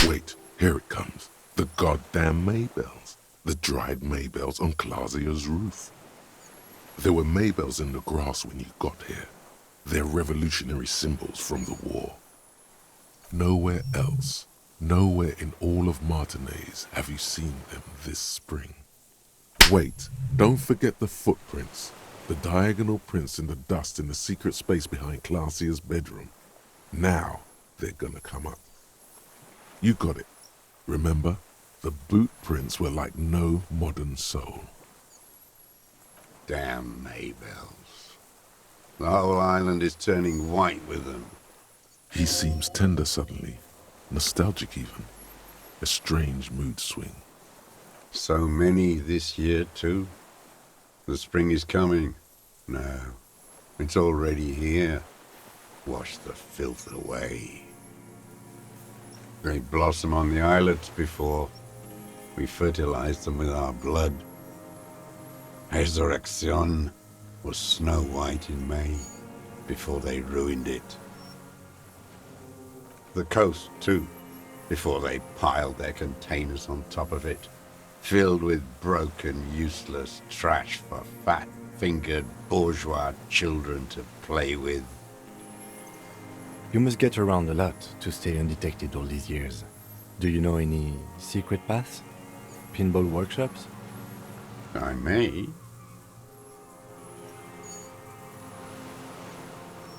Wait, here it comes. The goddamn Maybells. The dried Maybells on Clausia's roof. There were Maybells in the grass when you got here. They're revolutionary symbols from the war. Nowhere else, nowhere in all of Martinez have you seen them this spring. Wait, don't forget the footprints. The diagonal prints in the dust in the secret space behind Clausia's bedroom. Now they're gonna come up. You got it. Remember, the boot prints were like no modern soul. Damn Maybells. The whole island is turning white with them. He seems tender suddenly, nostalgic even. A strange mood swing. So many this year too. The spring is coming. No, it's already here. Wash the filth away. They blossom on the islets before. We fertilize them with our blood. Resurrection was snow white in May, before they ruined it. The coast, too, before they piled their containers on top of it, filled with broken, useless trash for fat-fingered bourgeois children to play with. You must get around a lot to stay undetected all these years. Do you know any secret paths? Pinball workshops? I may.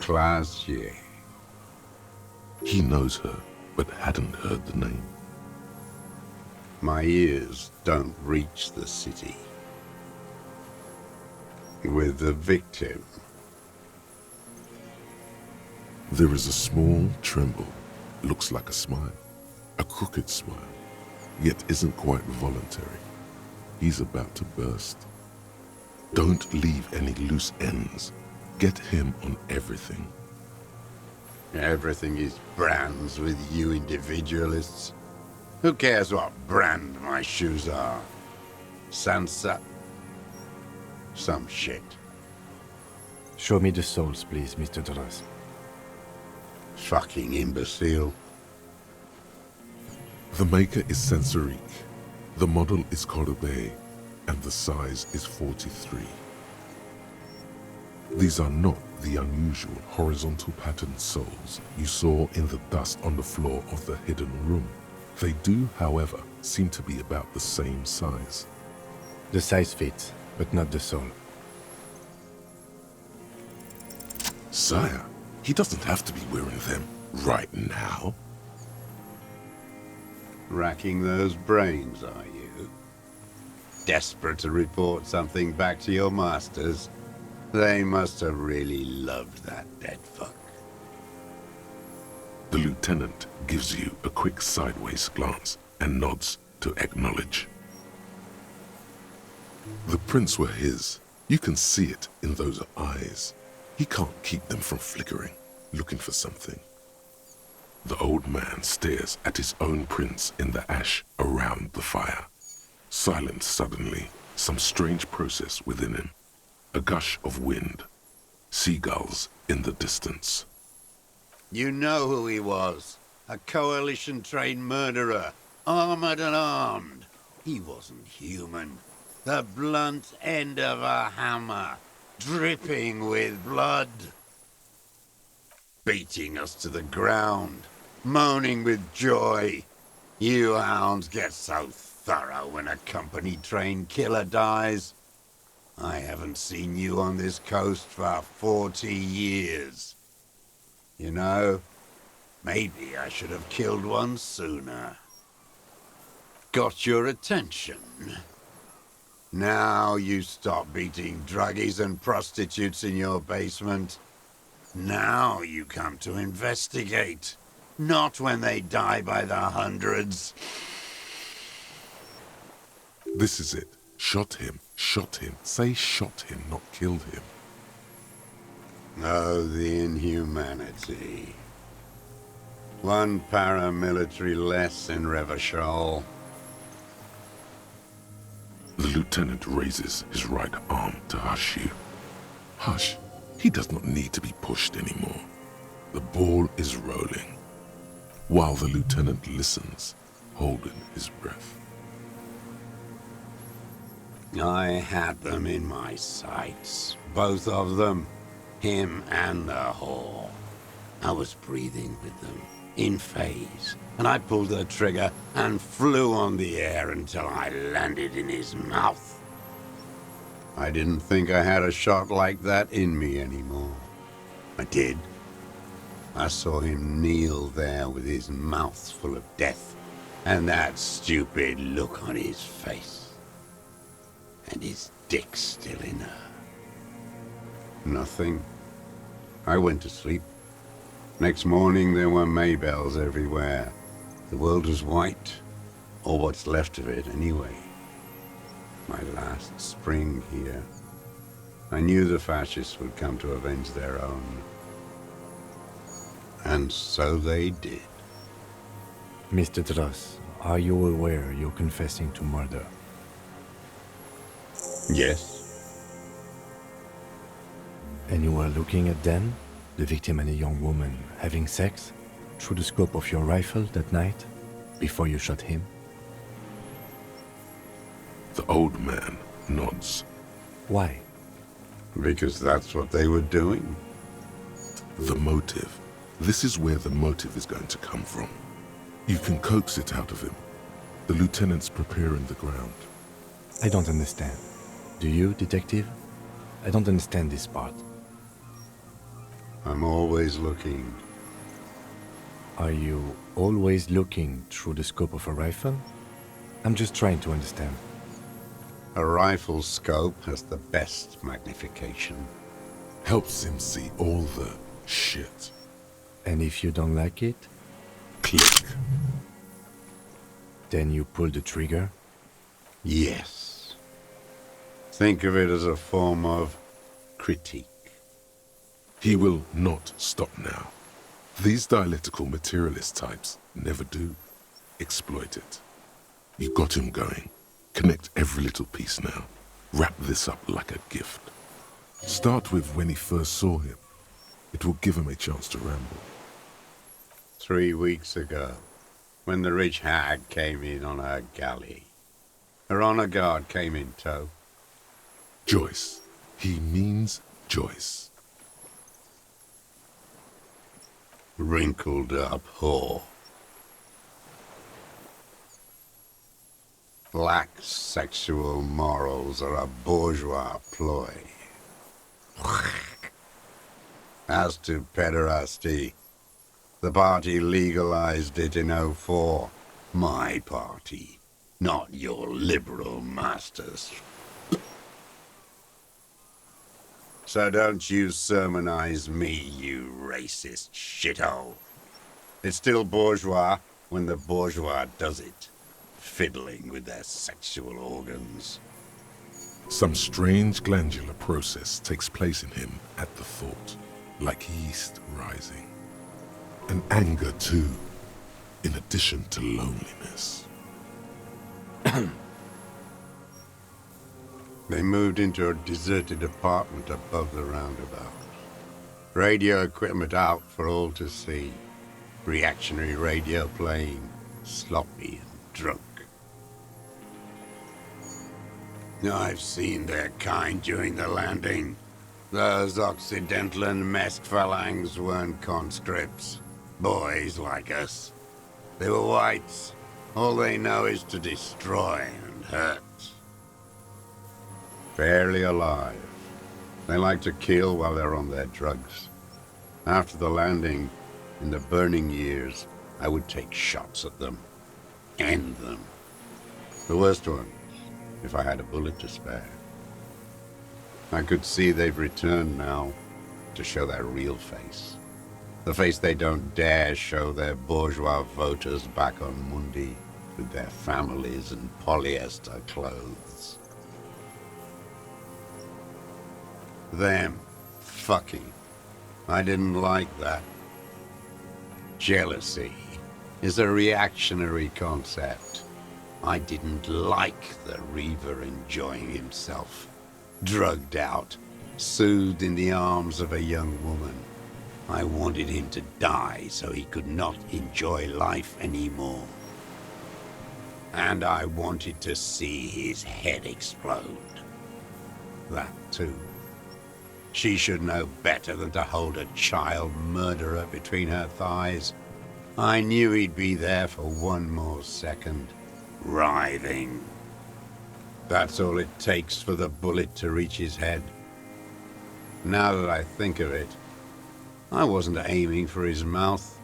Clausia. He knows her, but hadn't heard the name. My ears don't reach the city. With the victim. There is a small tremble, looks like a smile, a crooked smile, yet isn't quite voluntary. He's about to burst. Don't leave any loose ends. Get him on everything. Everything is brands with you individualists. Who cares what brand my shoes are? Sansa? Some shit. Show me the souls, please, Mr. Doras. Fucking imbecile. The maker is Sensorique. The model is Corbeil, and the size is 43. These are not the unusual horizontal patterned soles you saw in the dust on the floor of the hidden room. They do, however, seem to be about the same size. The size fits, but not the soul. Sire, he doesn't have to be wearing them right now. Racking those brains, are you? Desperate to report something back to your masters? They must have really loved that dead fuck. The lieutenant gives you a quick sideways glance and nods to acknowledge. The prints were his. You can see it in those eyes. He can't keep them from flickering, looking for something. The old man stares at his own prints in the ash around the fire. Silent suddenly, some strange process within him. A gush of wind. Seagulls in the distance. You know who he was. A coalition-trained murderer. Armored and armed. He wasn't human. The blunt end of a hammer. Dripping with blood. Beating us to the ground. Moaning with joy. You hounds get so thorough when a company-trained killer dies. I haven't seen you on this coast for 40 years. You know, maybe I should have killed one sooner. Got your attention. Now you stop beating druggies and prostitutes in your basement. Now you come to investigate. Not when they die by the hundreds. This is it. Shot him. Shot him. Say shot him, not killed him. Oh, the inhumanity. One paramilitary less in Revachol. The lieutenant raises his right arm to hush you. Hush. He does not need to be pushed anymore. The ball is rolling. while the lieutenant listens, holding his breath. I had them in my sights, both of them, him and the whore. I was breathing with them, in phase, and I pulled the trigger and flew on the air until I landed in his mouth. I didn't think I had a shot like that in me anymore. I did. I saw him kneel there with his mouth full of death, and that stupid look on his face. And his dick still in her. Nothing. I went to sleep. Next morning there were Maybells everywhere. The world was white, or what's left of it anyway. My last spring here. I knew the fascists would come to avenge their own. And so they did. Mr. Dross, are you aware you're confessing to murder? Yes. And you were looking at them, the victim and a young woman, having sex, through the scope of your rifle that night, before you shot him? The old man nods. Why? Because that's what they were doing. The motive. This is where the motive is going to come from. You can coax it out of him. The lieutenant's preparing the ground. I don't understand. Do you, detective? I don't understand this part. I'm always looking. Are you always looking through the scope of a rifle? I'm just trying to understand. A rifle scope has the best magnification. Helps him see all the shit. And if you don't like it, Click. then you pull the trigger? Yes. Think of it as a form of critique. He will not stop now. These dialectical materialist types never do. Exploit it. You got him going. Connect every little piece now. Wrap this up like a gift. Start with when he first saw him. It will give him a chance to ramble. 3 weeks ago, when the rich hag came in on her galley. Her honor guard came in tow. Joyce. He means Joyce. Wrinkled up whore. Lack sexual morals are a bourgeois ploy. As to pederasty, the party legalized it in '04. My party, not your liberal masters. So don't you sermonize me, you racist shithole. It's still bourgeois when the bourgeois does it, fiddling with their sexual organs. Some strange glandular process takes place in him at the thought, like yeast rising. And anger too, in addition to loneliness. They moved into a deserted apartment above the roundabout. Radio equipment out for all to see. Reactionary radio playing, sloppy and drunk. I've seen their kind during the landing. Those Occidental and Mesk phalangs weren't conscripts. Boys like us. They were whites. All they know is to destroy and hurt. Barely alive. They like to kill while they're on their drugs. After the landing, in the burning years, I would take shots at them. End them. The worst ones, if I had a bullet to spare. I could see they've returned now, to show their real face. The face they don't dare show their bourgeois voters back on Mundi, with their families and polyester clothes. Them fucking. I didn't like that. Jealousy is a reactionary concept. I didn't like the Reaver enjoying himself, drugged out, soothed in the arms of a young woman. I wanted him to die so he could not enjoy life anymore. And I wanted to see his head explode. That too. She should know better than to hold a child murderer between her thighs. I knew he'd be there for one more second, writhing. That's all it takes for the bullet to reach his head. Now that I think of it, I wasn't aiming for his mouth.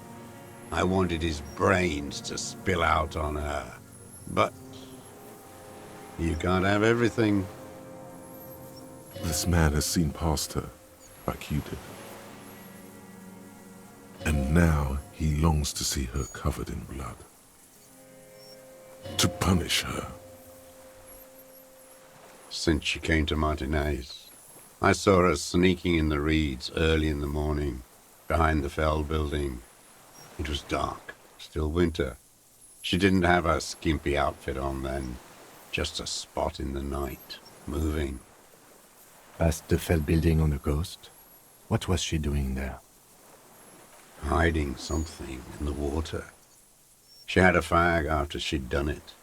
I wanted his brains to spill out on her. But you can't have everything. This man has seen past her, like you did. And now he longs to see her covered in blood. To punish her. Since she came to Martinez, I saw her sneaking in the reeds early in the morning, behind the Fell building. It was dark, still winter. She didn't have her skimpy outfit on then, just a spot in the night, moving. Past the Fell building on the coast? What was she doing there? Hiding something in the water. She had a fag after she'd done it.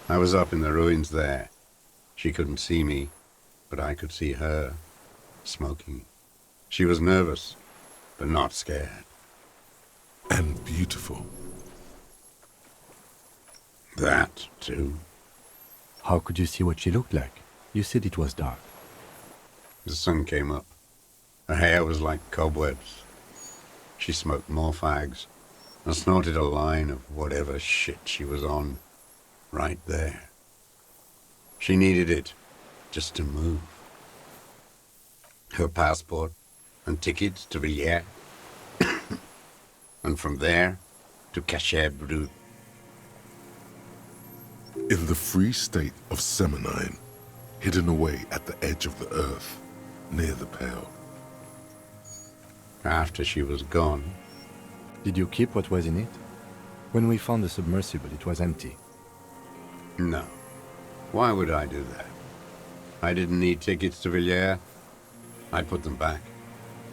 I was up in the ruins there. She couldn't see me, but I could see her, smoking. She was nervous, but not scared. And beautiful. That, too. How could you see what she looked like? You said it was dark. The sun came up. Her hair was like cobwebs. She smoked more fags and snorted a line of whatever shit she was on, right there. She needed it just to move. Her passport and tickets to Villiers, and from there to Cachet Brut. In the free state of Semenine, hidden away at the edge of the earth, near the Pale. After she was gone, Did you keep what was in it? When we found the submersible, it was empty. no. Why would I do that? I didn't need tickets to Villiers. I'd put them back.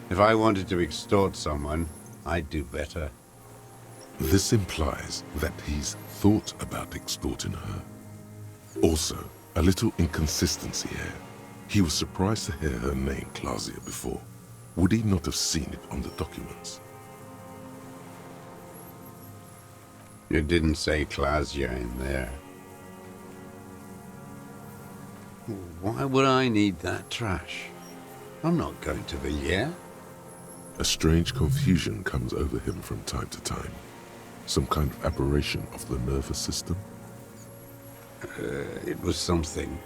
If I wanted to extort someone, I'd do better. This implies that he's thought about extorting her. Also, a little inconsistency here. He was surprised to hear her name Clausia before. Would he not have seen it on the documents? It didn't say Clausia in there. Why would I need that trash? I'm not going to Villiers. A strange confusion comes over him from time to time. Some kind of aberration of the nervous system. It was something.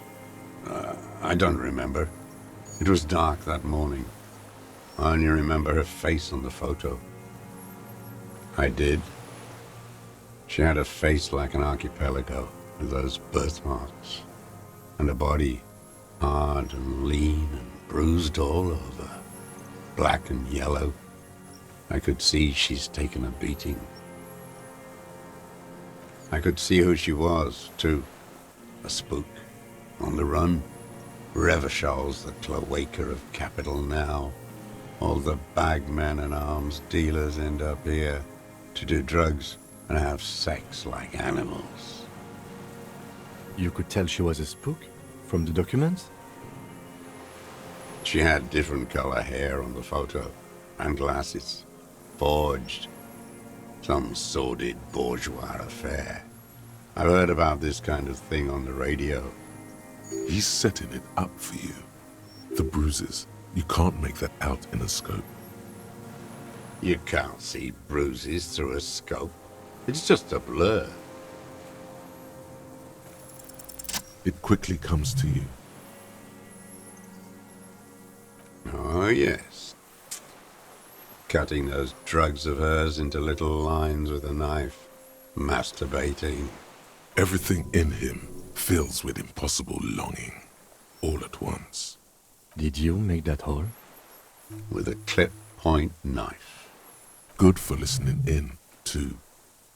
I don't remember. It was dark that morning. I only remember her face on the photo. I did. She had a face like an archipelago with those birthmarks, and a body hard and lean and bruised all over, black and yellow. I could see she's taken a beating. I could see who she was, too. A spook, on the run. Revachol's the cloaca of capital now. All the bagmen and arms dealers end up here to do drugs and have sex like animals. You could tell she was a spook? From the documents? She had different color hair on the photo, and glasses. Forged. Some sordid bourgeois affair. I've heard about this kind of thing on the radio. He's setting it up for you. The bruises, you can't make that out in a scope. You can't see bruises through a scope. It's just a blur. It quickly comes to you. Oh, yes. Cutting those drugs of hers into little lines with a knife. Masturbating. Everything in him fills with impossible longing, all at once. Did you make that hole? With a clip-point knife. Good for listening in, too.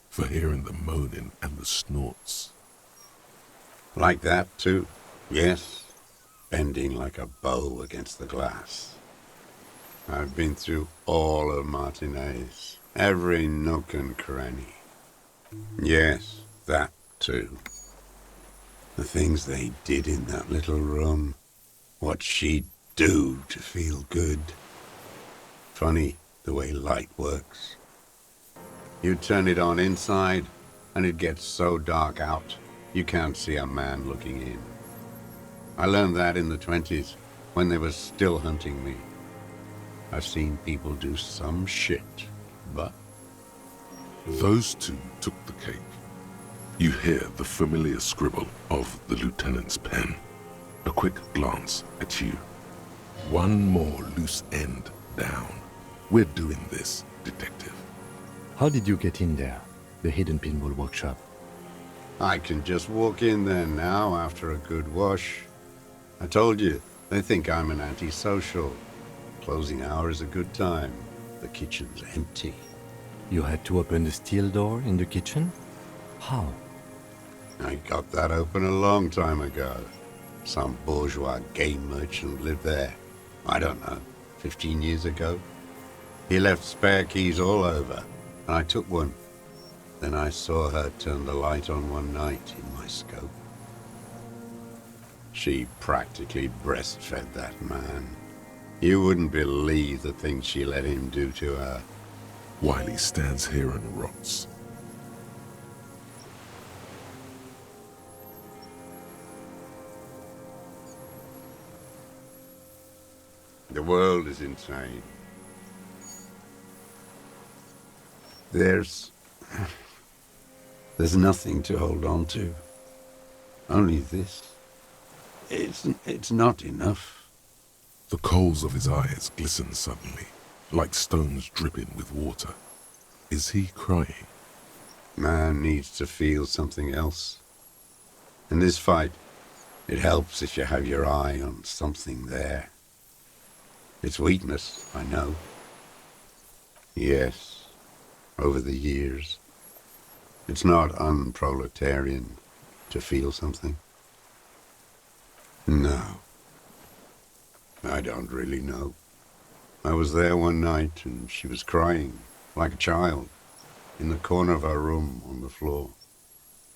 For hearing the moaning and the snorts. Like that, too. Yes. Bending like a bow against the glass. I've been through all of Martinez, every nook and cranny. Yes, that too. The things they did in that little room. What she'd do to feel good. Funny the way light works. You turn it on inside, and it gets so dark out, you can't see a man looking in. I learned that in the 20s, when they were still hunting me. I've seen people do some shit, but... Those two took the cake. You hear the familiar scribble of the lieutenant's pen. A quick glance at you. One more loose end down. We're doing this, detective. How did you get in there? The hidden pinball workshop. I can just walk in there now after a good wash. I told you, they think I'm an antisocial. Closing hour is a good time. The kitchen's empty. You had to open the steel door in the kitchen? How? I got that open a long time ago. Some bourgeois game merchant lived there. I don't know, 15 years ago. He left spare keys all over, and I took one. Then I saw her turn the light on one night in my scope. She practically breastfed that man. You wouldn't believe the things she let him do to her. Wiley stands here and rots. The world is insane. There's nothing to hold on to. Only this. It's not enough. The coals of his eyes glisten suddenly, like stones dripping with water. Is he crying? Man needs to feel something else. In this fight, it helps if you have your eye on something there. It's weakness, I know. Yes, over the years. It's not unproletarian to feel something. No. I don't really know. I was there one night and she was crying, like a child, in the corner of our room on the floor,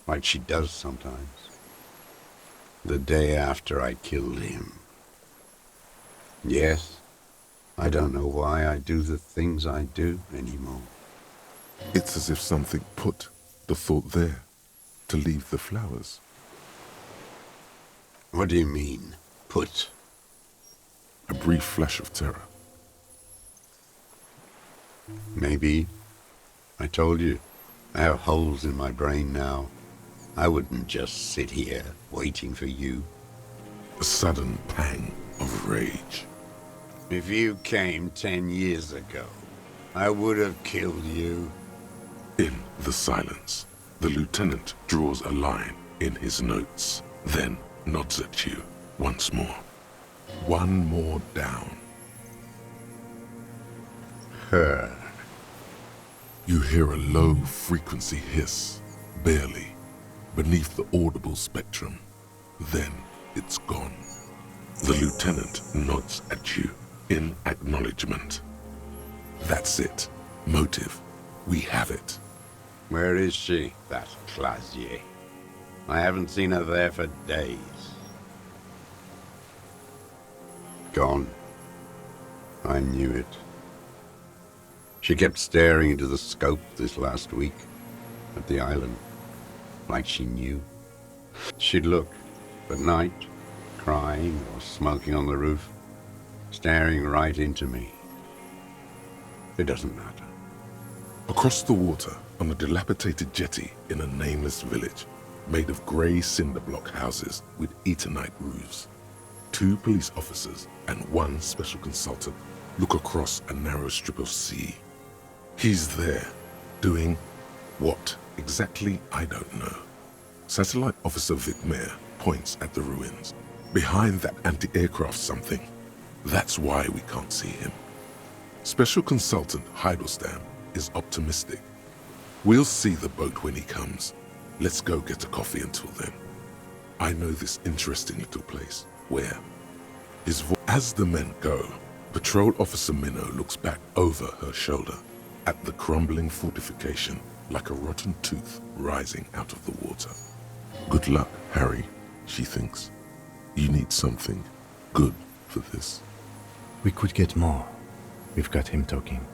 like she does sometimes. The day after I killed him. Yes, I don't know why I do the things I do anymore. It's as if something put the thought there to leave the flowers. What do you mean, put? A brief flash of terror. Maybe. I told you, I have holes in my brain now. I wouldn't just sit here waiting for you. A sudden pang of rage. If you came 10 years ago, I would have killed you. In the silence, the lieutenant draws a line in his notes, then nods at you once more. One more down. Her. You hear a low-frequency hiss, barely, beneath the audible spectrum. Then it's gone. The lieutenant nods at you in acknowledgement. That's it. Motive. We have it. Where is she, that Clazier? I haven't seen her there for days. Gone. I knew it. She kept staring into the scope this last week, at the island, like she knew. She'd look, at night, crying or smoking on the roof, staring right into me. It doesn't matter. Across the water, on a dilapidated jetty in a nameless village, made of grey cinder block houses with Eternite roofs, 2 police officers and 1 special consultant look across a narrow strip of sea. He's there, doing what exactly, I don't know. Satellite Officer Vic Mayer points at the ruins. Behind that anti-aircraft something. That's why we can't see him. Special Consultant Heidelstam is optimistic. We'll see the boat when he comes. Let's go get a coffee until then. I know this interesting little place. Where? As the men go, Patrol Officer Minnow looks back over her shoulder at the crumbling fortification like a rotten tooth rising out of the water. Good luck, Harry, she thinks. You need something good for this. We could get more. We've got him talking.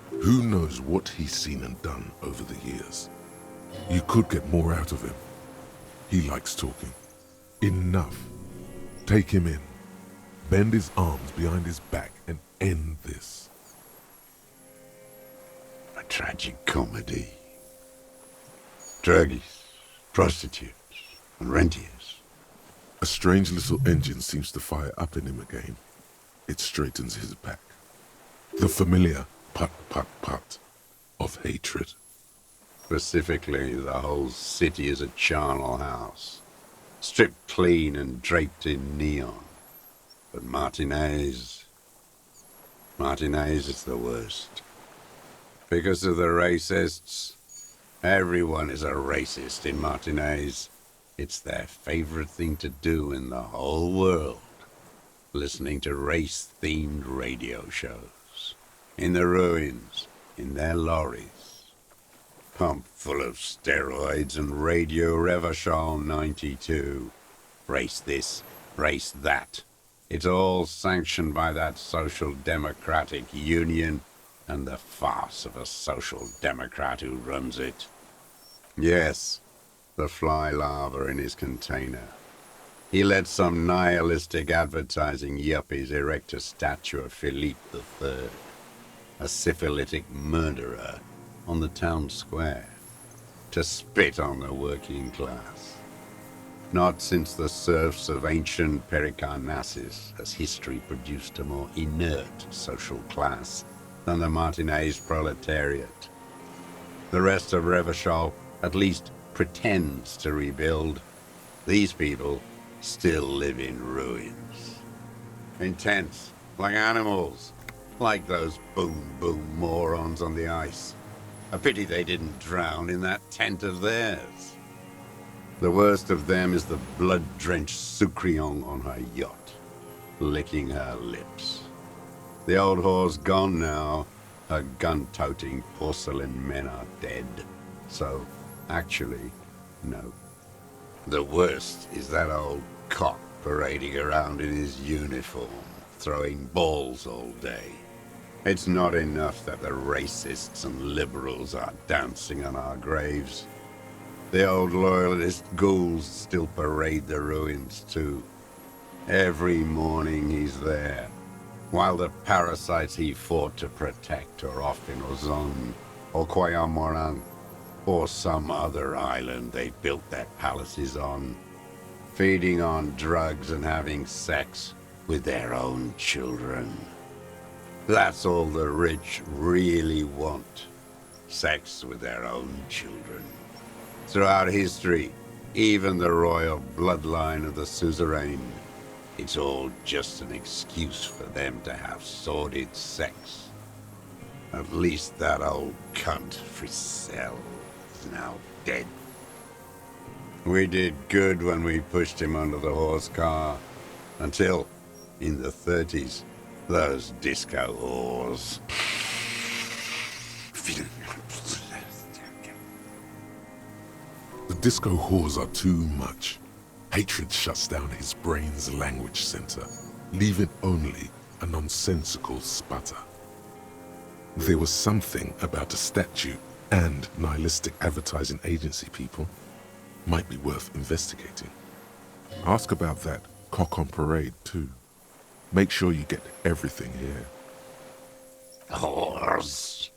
Who knows what he's seen and done over the years? You could get more out of him. He likes talking. Enough. Take him in. Bend his arms behind his back and end this. A tragic comedy. Druggies, prostitutes, and rentiers. A strange little engine seems to fire up in him again. It straightens his back. The familiar put of hatred. Specifically, the whole city is a charnel house, stripped clean and draped in neon. But Martinez is the worst. Because of the racists, everyone is a racist in Martinez. It's their favorite thing to do in the whole world, listening to race-themed radio shows, in the ruins, in their lorries, pumped full of steroids and Radio Revachol 92. Race this, race that. It's all sanctioned by that Social Democratic Union and the farce of a Social Democrat who runs it. Yes, the fly larva in his container. He let some nihilistic advertising yuppies erect a statue of Philippe III, a syphilitic murderer, on the town square, to spit on the working class. Not since the serfs of ancient Pericarnassus has history produced a more inert social class than the Martinez proletariat. The rest of Revachol at least pretends to rebuild. These people still live in ruins. In tents, like animals, like those boom morons on the ice. A pity they didn't drown in that tent of theirs. The worst of them is the blood-drenched Sucrion on her yacht, licking her lips. The old whore's gone now. Her gun-toting porcelain men are dead. So, actually, no. The worst is that old cock parading around in his uniform, throwing balls all day. It's not enough that the racists and liberals are dancing on our graves. The old loyalist ghouls still parade the ruins too. Every morning he's there, while the parasites he fought to protect are off in Ozon, or Quayamoran, or some other island they built their palaces on, feeding on drugs and having sex with their own children. That's all the rich really want. Sex with their own children. Throughout history, even the royal bloodline of the suzerain, it's all just an excuse for them to have sordid sex. At least that old cunt Frisell is now dead. We did good when we pushed him under the horse car, until, in the 30s, those disco whores. The disco whores are too much. Hatred shuts down his brain's language center, leaving only a nonsensical sputter. There was something about a statue and nihilistic advertising agency people might be worth investigating. Ask about that cock on parade too. Make sure you get everything here. Whores.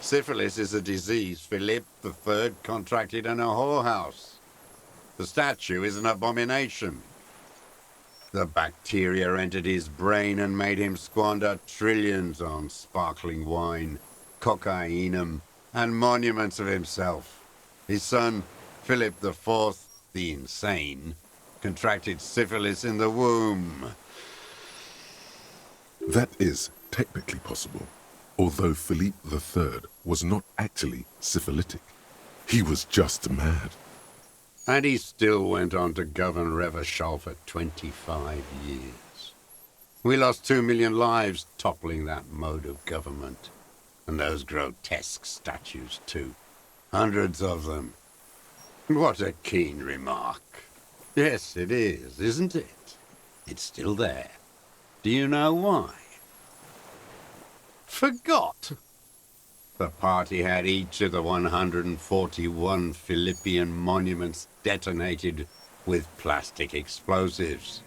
Syphilis is a disease Philippe III contracted in a whorehouse. The statue is an abomination. The bacteria entered his brain and made him squander trillions on sparkling wine, cocainum, and monuments of himself. His son, Philip IV, the insane, contracted syphilis in the womb. That is technically possible, although Philippe III was not actually syphilitic. He was just mad. And he still went on to govern Revachol for 25 years. We lost 2 million lives toppling that mode of government. And those grotesque statues, too. Hundreds of them. What a keen remark. Yes, it is, isn't it? It's still there. Do you know why? Forgot. The party had each of the 141 Philippian monuments detonated with plastic explosives.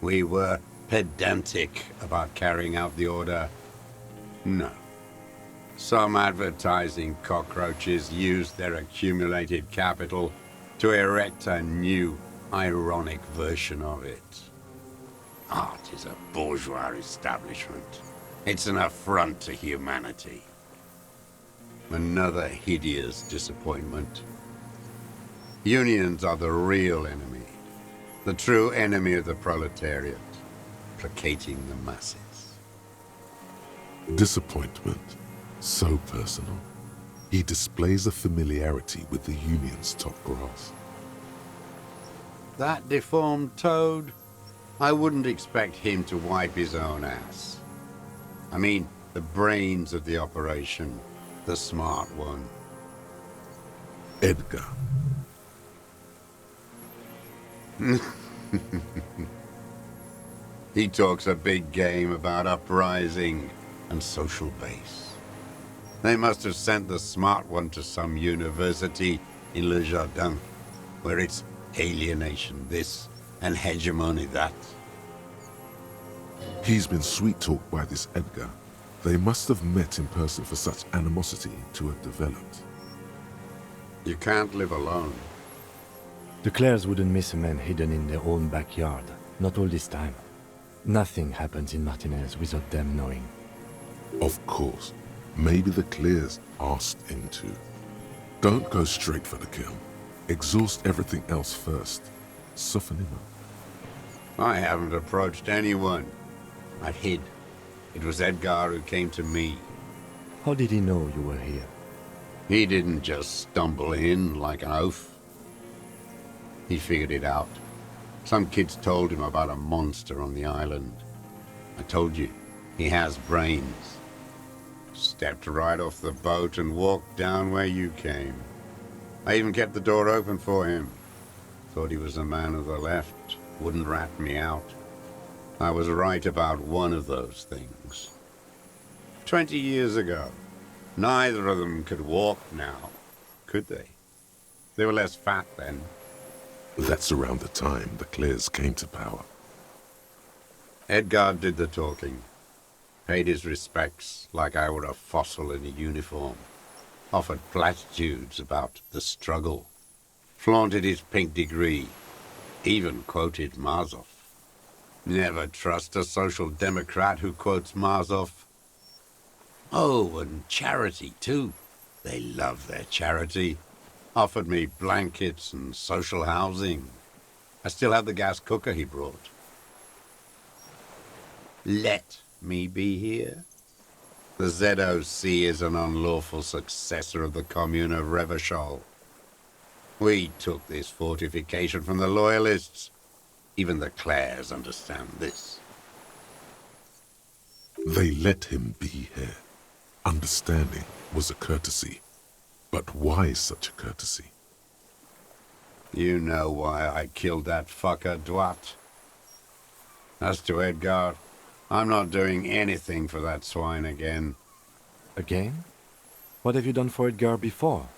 We were pedantic about carrying out the order. No. Some advertising cockroaches used their accumulated capital to erect a new, ironic version of it. Art is a bourgeois establishment. It's an affront to humanity. Another hideous disappointment. Unions are the real enemy. The true enemy of the proletariat. Placating the masses. Disappointment. So personal. He displays a familiarity with the Union's top brass. That deformed toad? I wouldn't expect him to wipe his own ass. I mean, the brains of the operation. The smart one. Edgar. He talks a big game about uprising and social base. They must have sent the smart one to some university in Le Jardin, where it's alienation this and hegemony that. He's been sweet-talked by this Edgar. They must have met in person for such animosity to have developed. You can't live alone. The Clares wouldn't miss a man hidden in their own backyard. Not all this time. Nothing happens in Martinez without them knowing. Of course. Maybe the Clears asked him to. Don't go straight for the kill. Exhaust everything else first. Soften him up. I haven't approached anyone. I hid. It was Edgar who came to me. How did he know you were here? He didn't just stumble in like an oaf. He figured it out. Some kids told him about a monster on the island. I told you, he has brains. Stepped right off the boat and walked down where you came. I even kept the door open for him. Thought he was a man of the left, wouldn't rat me out. I was right about one of those things. 20 years ago, neither of them could walk now, could they? They were less fat then. That's around the time the Clears came to power. Edgar did the talking. Paid his respects like I were a fossil in a uniform. Offered platitudes about the struggle. Flaunted his pink degree. Even quoted Marzov. Never trust a social democrat who quotes Marzov. Oh, and charity, too. They love their charity. Offered me blankets and social housing. I still have the gas cooker he brought. Let me be here. The ZOC is an unlawful successor of the Commune of Revachol. We took this fortification from the Loyalists. Even the Clares understand this. They let him be here. Understanding was a courtesy. But why such a courtesy? You know why I killed that fucker, Duat. As to Edgar, I'm not doing anything for that swine again. Again? What have you done for Edgar before?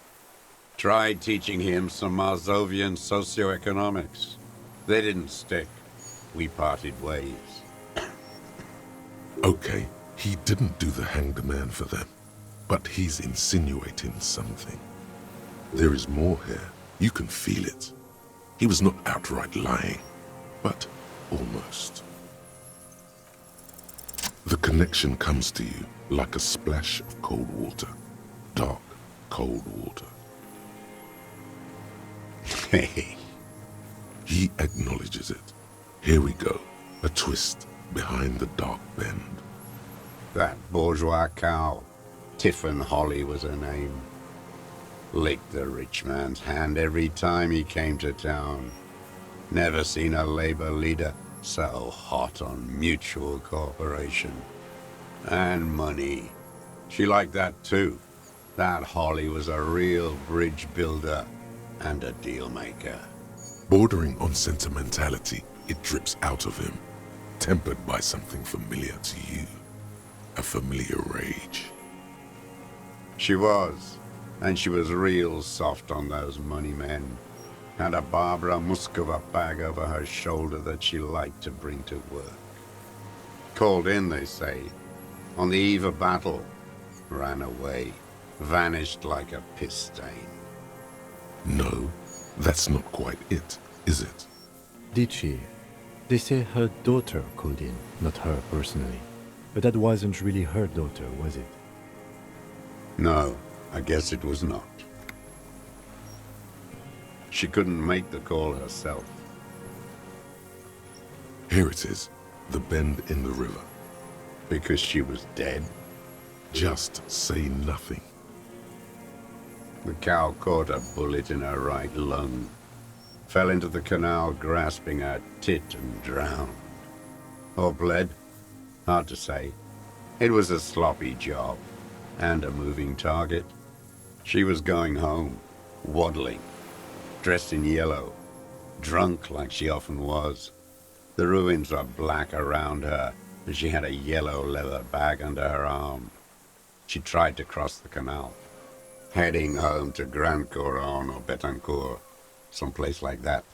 Tried teaching him some Marzovian socioeconomics. They didn't stick. We parted ways. Okay, he didn't do the hanged man for them. But he's insinuating something. There is more here. You can feel it. He was not outright lying, but almost. The connection comes to you like a splash of cold water. Dark, cold water. He acknowledges it. Here we go. A twist behind the dark bend. That bourgeois cow. Tiffin Holly was her name. Licked the rich man's hand every time he came to town. Never seen a labor leader So hot on mutual cooperation. And money. She liked that too. That Holly was a real bridge builder and a deal maker. Bordering on sentimentality, it drips out of him, tempered by something familiar to you. A familiar rage. She was. And she was real soft on those money men. Had a Barbara Muscova bag over her shoulder that she liked to bring to work. Called in, they say, on the eve of battle, ran away, vanished like a piss stain. No, that's not quite it, is it? Did she? They say her daughter called in, not her personally. But that wasn't really her daughter, was it? No, I guess it was not. She couldn't make the call herself. Here it is, the bend in the river. Because she was dead. Just say nothing. The cow caught a bullet in her right lung. Fell into the canal grasping her tit and drowned. Or bled. Hard to say. It was a sloppy job. And a moving target. She was going home. Waddling. Dressed in yellow. Drunk like she often was. The ruins were black around her, and she had a yellow leather bag under her arm. She tried to cross the canal, heading home to Grand Couronne or Betancourt, someplace like that,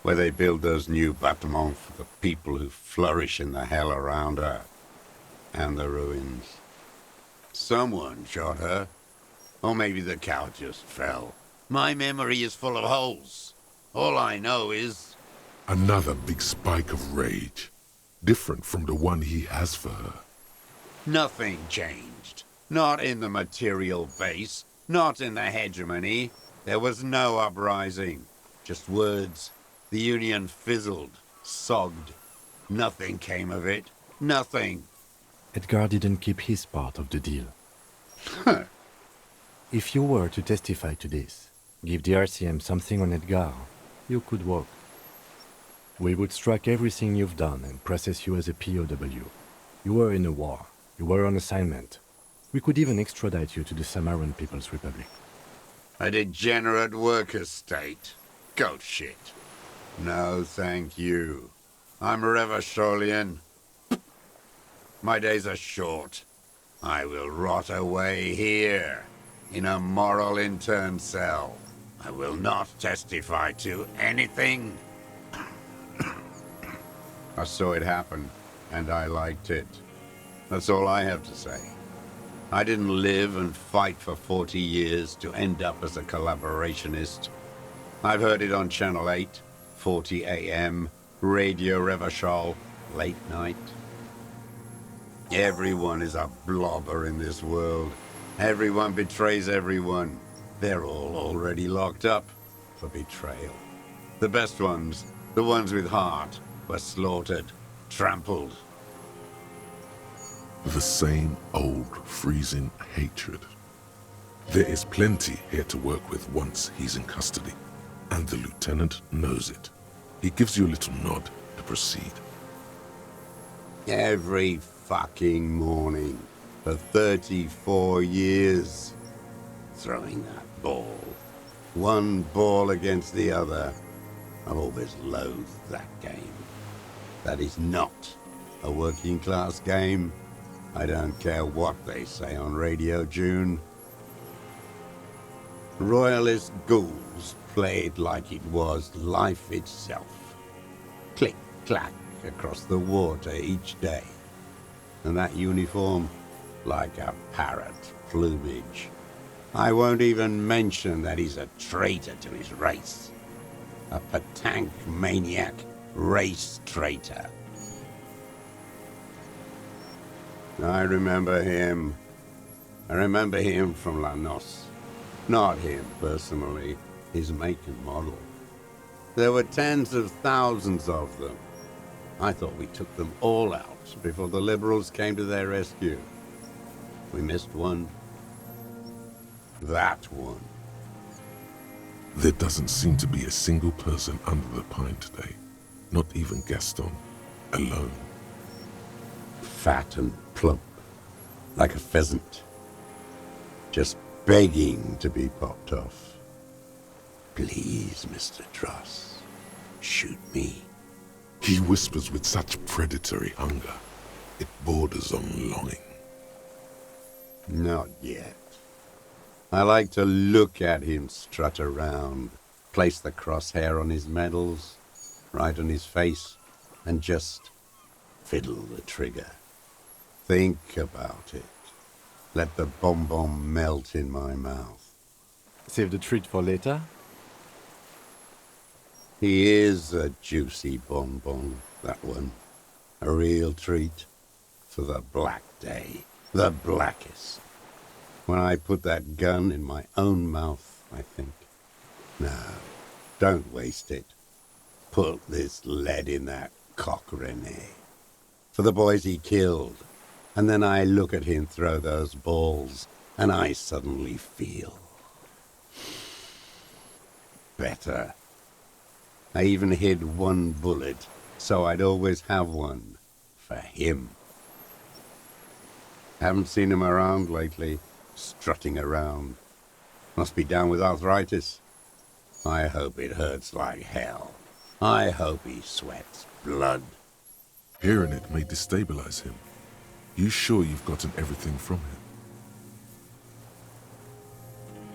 where they build those new bâtiments for the people who flourish in the hell around her, and the ruins. Someone shot her, or maybe the cow just fell. My memory is full of holes. All I know is... Another big spike of rage, different from the one he has for her. Nothing changed. Not in the material base, not in the hegemony. There was no uprising. Just words. The Union fizzled, sogged. Nothing came of it. Nothing. Edgar didn't keep his part of the deal. If you were to testify to this, give the RCM something on Edgar, you could walk. We would strike everything you've done and process you as a POW. You were in a war. You were on assignment. We could even extradite you to the Samaran People's Republic. A degenerate worker state. Goat shit. No, thank you. I'm Revacholian. My days are short. I will rot away here, in a moral intern cell. I will not testify to anything. I saw it happen, and I liked it. That's all I have to say. I didn't live and fight for 40 years to end up as a collaborationist. I've heard it on Channel 8, 40 AM, Radio Revachol, late night. Everyone is a blobber in this world. Everyone betrays everyone. They're all already locked up for betrayal. The best ones, the ones with heart, were slaughtered, trampled. The same old freezing hatred. There is plenty here to work with once he's in custody, and the lieutenant knows it. He gives you a little nod to proceed. Every fucking morning for 34 years. Throwing that ball. One ball against the other. I've always loathed that game. That is not a working class game. I don't care what they say on Radio June. Royalist ghouls played like it was life itself. Click, clack across the water each day. And that uniform, like a parrot plumage. I won't even mention that he's a traitor to his race. A Patank maniac race traitor. I remember him. I remember him from La Noce. Not him personally, his make and model. There were tens of thousands of them. I thought we took them all out before the liberals came to their rescue. We missed one. That one. There doesn't seem to be a single person under the pine today. Not even Gaston. alone. Fat and plump, like a pheasant. Just begging to be popped off. Please, Mr. Dross, shoot me. He whispers with such predatory hunger, it borders on longing. Not yet. I like to look at him strut around, place the crosshair on his medals, right on his face, and just fiddle the trigger. Think about it. Let the bomb melt in my mouth. Save the treat for later? He is a juicy bonbon, that one. A real treat for the black day. The blackest. When I put that gun in my own mouth, I think. No, don't waste it. Put this lead in that cock, Rene. For the boys he killed. And then I look at him throw those balls, and I suddenly feel better. I even hid one bullet, so I'd always have one for him. Haven't seen him around lately, strutting around. Must be down with arthritis. I hope it hurts like hell. I hope he sweats blood. Hearing it may destabilize him. You sure you've gotten everything from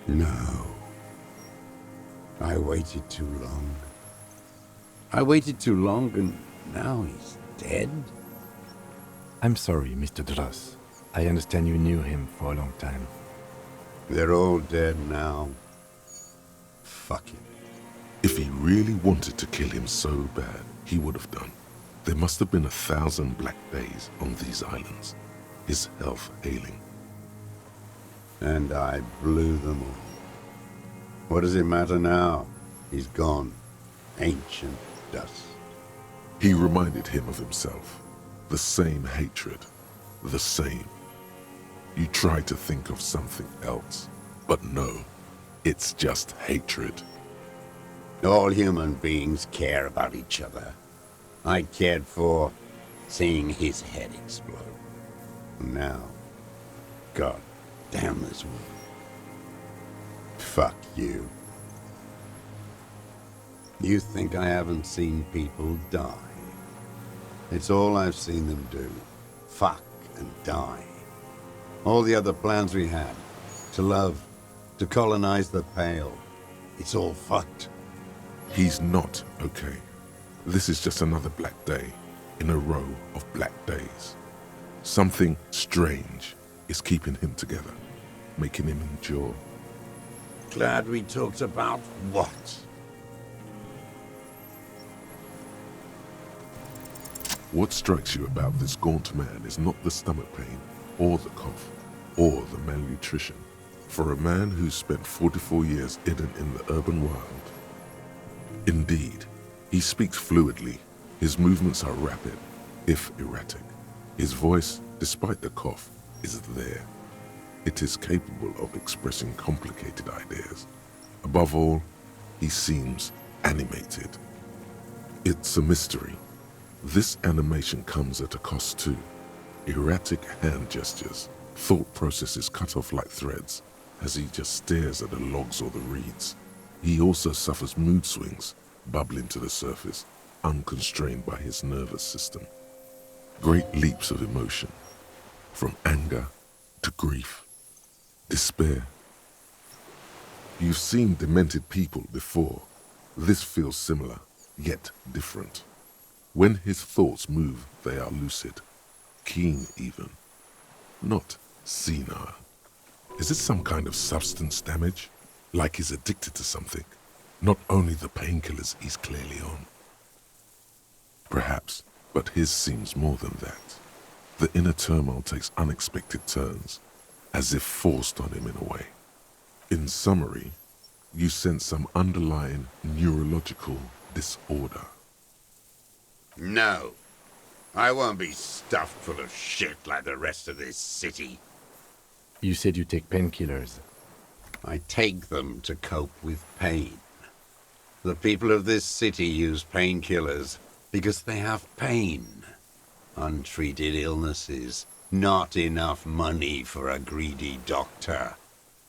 him? No. I waited too long. I waited too long, and now he's dead? I'm sorry, Mr. Dross. I understand you knew him for a long time. They're all dead now. Fuck it. If he really wanted to kill him so bad, he would have done. There must have been 1,000 black days on these islands, his health ailing. And I blew them all. What does it matter now? He's gone. Ancient dust. He reminded him of himself. The same hatred. The same. You try to think of something else, but no. It's just hatred. All human beings care about each other. I cared for seeing his head explode. Now, God damn this world. Fuck you. You think I haven't seen people die? It's all I've seen them do. Fuck and die. All the other plans we had. To love. To colonize the Pale. It's all fucked. He's not okay. This is just another black day in a row of black days. Something strange is keeping him together, making him endure. Glad we talked about what? What strikes you about this gaunt man is not the stomach pain, or the cough, or the malnutrition. For a man who's spent 44 years hidden in the urban wild. Indeed, he speaks fluidly. His movements are rapid, if erratic. His voice, despite the cough, is there. It is capable of expressing complicated ideas. Above all, he seems animated. It's a mystery. This animation comes at a cost too. Erratic hand gestures, thought processes cut off like threads, as he just stares at the logs or the reeds. He also suffers mood swings, bubbling to the surface, unconstrained by his nervous system. Great leaps of emotion, from anger to grief, despair. You've seen demented people before. This feels similar, yet different. When his thoughts move, they are lucid, keen even, not senile. Is it some kind of substance damage? Like he's addicted to something? Not only the painkillers he's clearly on. Perhaps, but his seems more than that. The inner turmoil takes unexpected turns, as if forced on him in a way. In summary, you sense some underlying neurological disorder. No. I won't be stuffed full of shit like the rest of this city. You said you take painkillers. I take them to cope with pain. The people of this city use painkillers because they have pain. Untreated illnesses. Not enough money for a greedy doctor.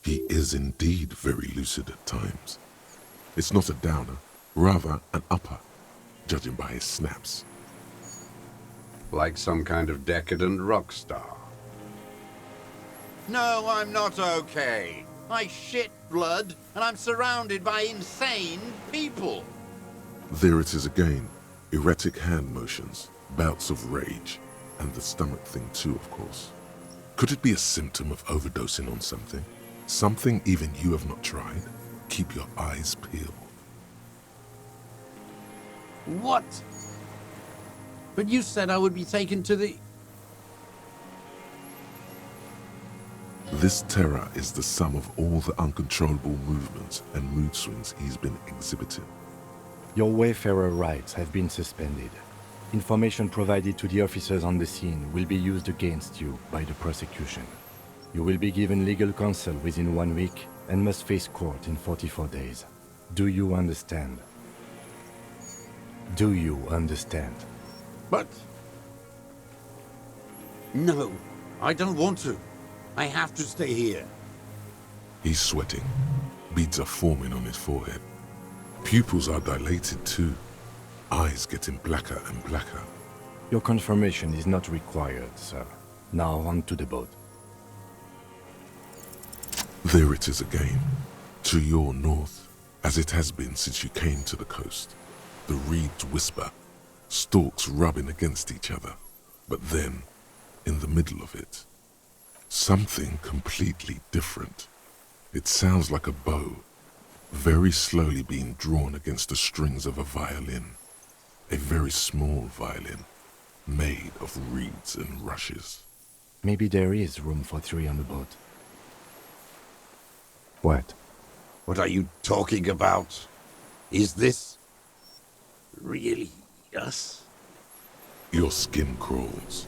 He is indeed very lucid at times. It's not a downer, rather an upper, judging by his snaps. Like some kind of decadent rock star. No, I'm not okay. I shit blood, and I'm surrounded by insane people. There it is again. Erratic hand motions, bouts of rage, and the stomach thing too, of course. Could it be a symptom of overdosing on something? Something even you have not tried? Keep your eyes peeled. What? But you said I would be taken to the... This terror is the sum of all the uncontrollable movements and mood swings he's been exhibiting. Your Wayfarer rights have been suspended. Information provided to the officers on the scene will be used against you by the prosecution. You will be given legal counsel within 1 week and must face court in 44 days. Do you understand? Do you understand? But... No, I don't want to. I have to stay here. He's sweating. Beads are forming on his forehead. Pupils are dilated too. Eyes getting blacker and blacker. Your confirmation is not required, sir. Now on to the boat. There it is again. To your north, as it has been since you came to the coast. The reeds whisper, stalks rubbing against each other. But then, in the middle of it, something completely different. It sounds like a bow, very slowly being drawn against the strings of a violin. A very small violin, made of reeds and rushes. Maybe there is room for 3 on the boat. What? What are you talking about? Is this... really us? Your skin crawls.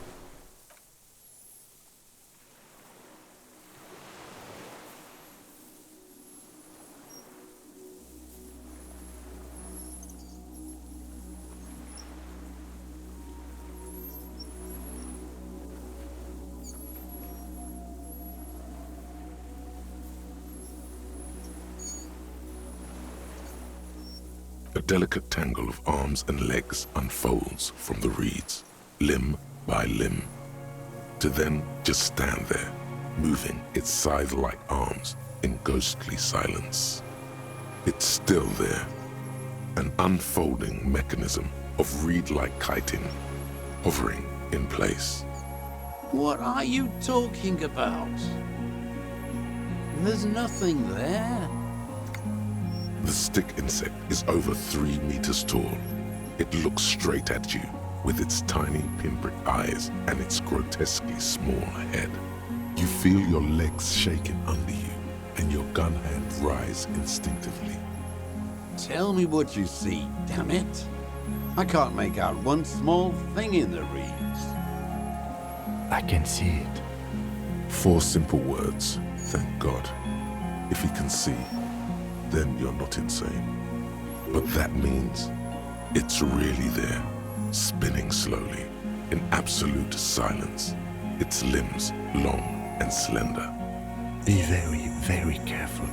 A delicate tangle of arms and legs unfolds from the reeds, limb by limb, to then just stand there, moving its scythe-like arms in ghostly silence. It's still there, an unfolding mechanism of reed-like chitin, hovering in place. What are you talking about? There's nothing there. The stick insect is over 3 meters tall. It looks straight at you with its tiny pinprick eyes and its grotesquely small head. You feel your legs shaking under you and your gun hand rise instinctively. Tell me what you see, damn it. I can't make out one small thing in the reeds. I can see it. 4 simple words, thank God. If he can see, then you're not insane. But that means it's really there, spinning slowly, in absolute silence, its limbs long and slender. Be very, very careful.